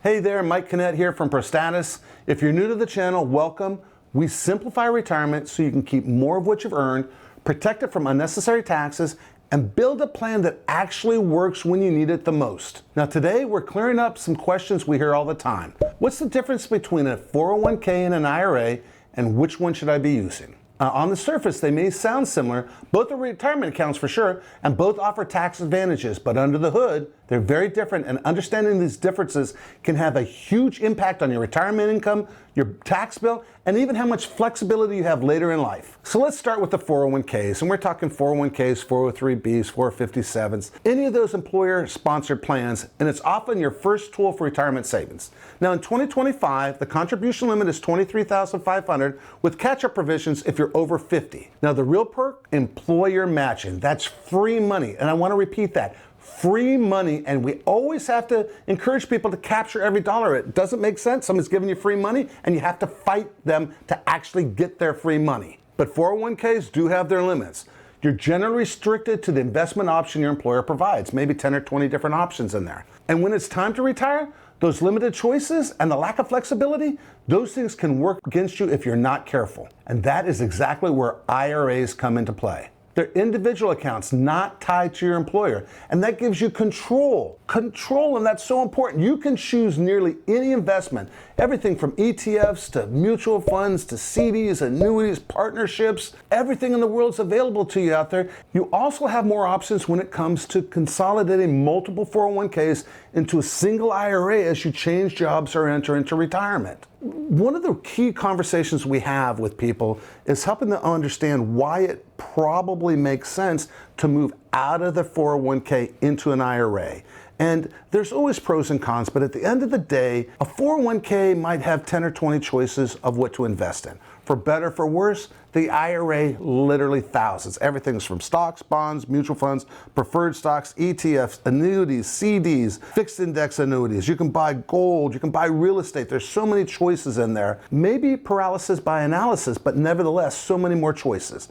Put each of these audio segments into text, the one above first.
Hey there, Mike Kinnett here from Prostatis. If you're new to the channel, welcome. We simplify retirement so you can keep more of what you've earned, protect it from unnecessary taxes, and build a plan that actually works when you need it the most. Now today, we're clearing up some questions we hear all the time. What's the difference between a 401k and an IRA, and which one should I be using? On the surface, they may sound similar. Both are retirement accounts for sure, and both offer tax advantages, but under the hood, they're very different, and understanding these differences can have a huge impact on your retirement income, your tax bill, and even how much flexibility you have later in life. So let's start with the 401ks, and we're talking 401ks, 403bs, 457s, any of those employer-sponsored plans, and it's often your first tool for retirement savings. Now in 2025, the contribution limit is $23,500 with catch-up provisions if you're over 50. Now the real perk, employer matching. That's free money, and I want to repeat that. Free money, and we always have to encourage people to capture every dollar. It doesn't make sense. Someone's giving you free money and you have to fight them to actually get their free money. But 401ks do have their limits. You're generally restricted to the investment option your employer provides, maybe 10 or 20 different options in there. And when it's time to retire, those limited choices and the lack of flexibility, those things can work against you if you're not careful. And that is exactly where IRAs come into play. They're individual accounts not tied to your employer, and that gives you control. Control, and that's so important. You can choose nearly any investment, everything from ETFs to mutual funds to CDs, annuities, partnerships. Everything in the world is available to you out there. You also have more options when it comes to consolidating multiple 401ks into a single IRA as you change jobs or enter into retirement. One of the key conversations we have with people is helping them understand why it probably makes sense to move out of the 401k into an IRA. And there's always pros and cons, but at the end of the day, a 401k might have 10 or 20 choices of what to invest in. For better, for worse, the IRA, literally thousands. Everything's from stocks, bonds, mutual funds, preferred stocks, ETFs, annuities, CDs, fixed index annuities. You can buy gold, you can buy real estate. There's so many choices in there. Maybe paralysis by analysis, but nevertheless, so many more choices.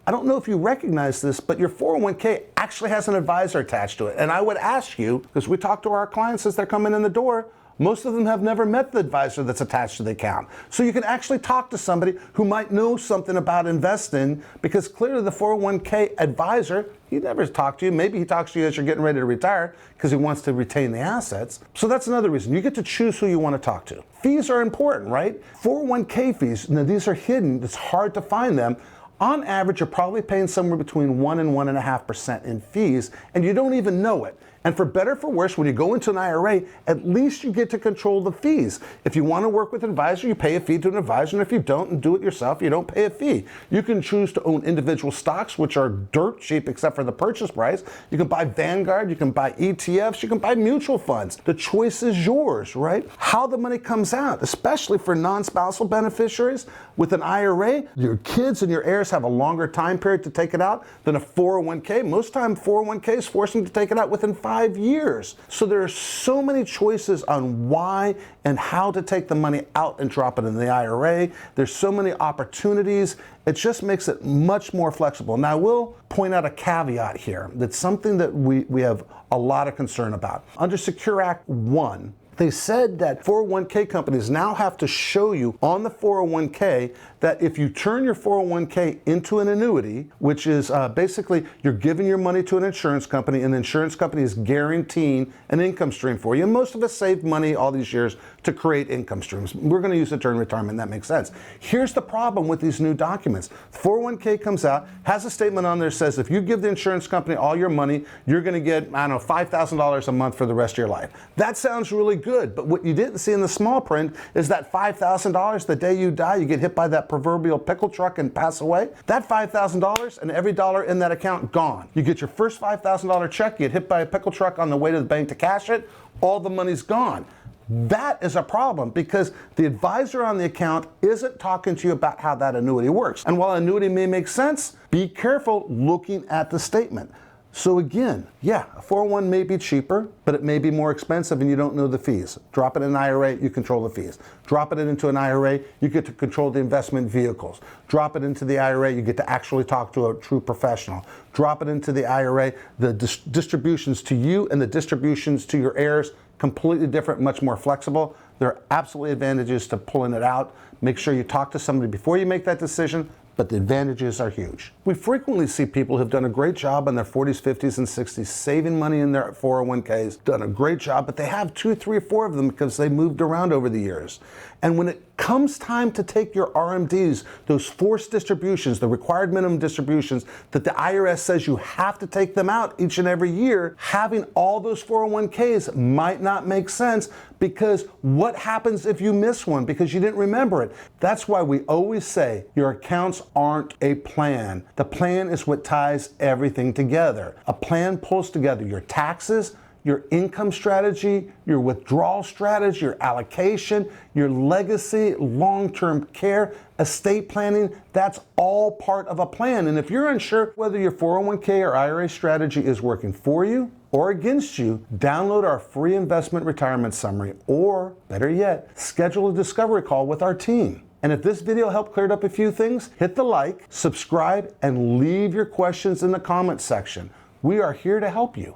I don't know if you recognize this, but your 401k actually has an advisor attached to it. And I would ask you, because we talk to our clients as they're coming in the door, most of them have never met the advisor that's attached to the account. So you can actually talk to somebody who might know something about investing, because clearly the 401k advisor, he never talked to you. Maybe he talks to you as you're getting ready to retire because he wants to retain the assets. So that's another reason. You get to choose who you want to talk to. Fees are important, right? 401k fees, now these are hidden. It's hard to find them. On average, you're probably paying somewhere between 1 and 1.5% in fees, and you don't even know it. And for better or for worse, when you go into an IRA, at least you get to control the fees. If you want to work with an advisor, you pay a fee to an advisor, and if you don't and do it yourself, you don't pay a fee. You can choose to own individual stocks, which are dirt cheap except for the purchase price. You can buy Vanguard, you can buy ETFs, you can buy mutual funds. The choice is yours, right? How the money comes out, especially for non-spousal beneficiaries, with an IRA, your kids and your heirs have a longer time period to take it out than a 401k. Most time 401ks force them to take it out within 5 years. So there are so many choices on why and how to take the money out and drop it in the IRA. There's so many opportunities. It just makes it much more flexible. Now I will point out a caveat here. That's something that we have a lot of concern about. Under Secure Act 1, they said that 401k companies now have to show you on the 401k that if you turn your 401k into an annuity, which is basically you're giving your money to an insurance company and the insurance company is guaranteeing an income stream for you. And most of us saved money all these years to create income streams. We're going to use it during retirement. That makes sense. Here's the problem with these new documents. 401k comes out, has a statement on there that says if you give the insurance company all your money, you're going to get, I don't know, $5,000 a month for the rest of your life. That sounds really good, but what you didn't see in the small print is that $5,000, the day you die, you get hit by that proverbial pickle truck and pass away. That $5,000 and every dollar in that account gone. You get your first $5,000 check, you get hit by a pickle truck on the way to the bank to cash it, all the money's gone. That is a problem because the advisor on the account isn't talking to you about how that annuity works. And while annuity may make sense, be careful looking at the statement. So again, yeah, a 401 may be cheaper, but it may be more expensive and you don't know the fees. Drop it in an IRA, you control the fees. Drop it into an IRA, you get to control the investment vehicles. Drop it into the IRA, you get to actually talk to a true professional. Drop it into the IRA, the distributions to you and the distributions to your heirs, completely different, much more flexible. There are absolutely advantages to pulling it out. Make sure you talk to somebody before you make that decision, but the advantages are huge. We frequently see people who've done a great job in their 40s, 50s, and 60s saving money in their 401ks, done a great job, but they have 2, 3, or 4 of them because they moved around over the years. And when it comes time to take your RMDs, those forced distributions, the required minimum distributions that the IRS says you have to take them out each and every year, having all those 401ks might not make sense, because what happens if you miss one because you didn't remember it? That's why we always say your accounts aren't a plan. The plan is what ties everything together. A plan pulls together your taxes, your income strategy, your withdrawal strategy, your allocation, your legacy, long-term care, estate planning. That's all part of a plan. And if you're unsure whether your 401k or IRA strategy is working for you or against you, download our free investment retirement summary, or better yet, schedule a discovery call with our team. And if this video helped clear up a few things, hit the like, subscribe, and leave your questions in the comments section. We are here to help you.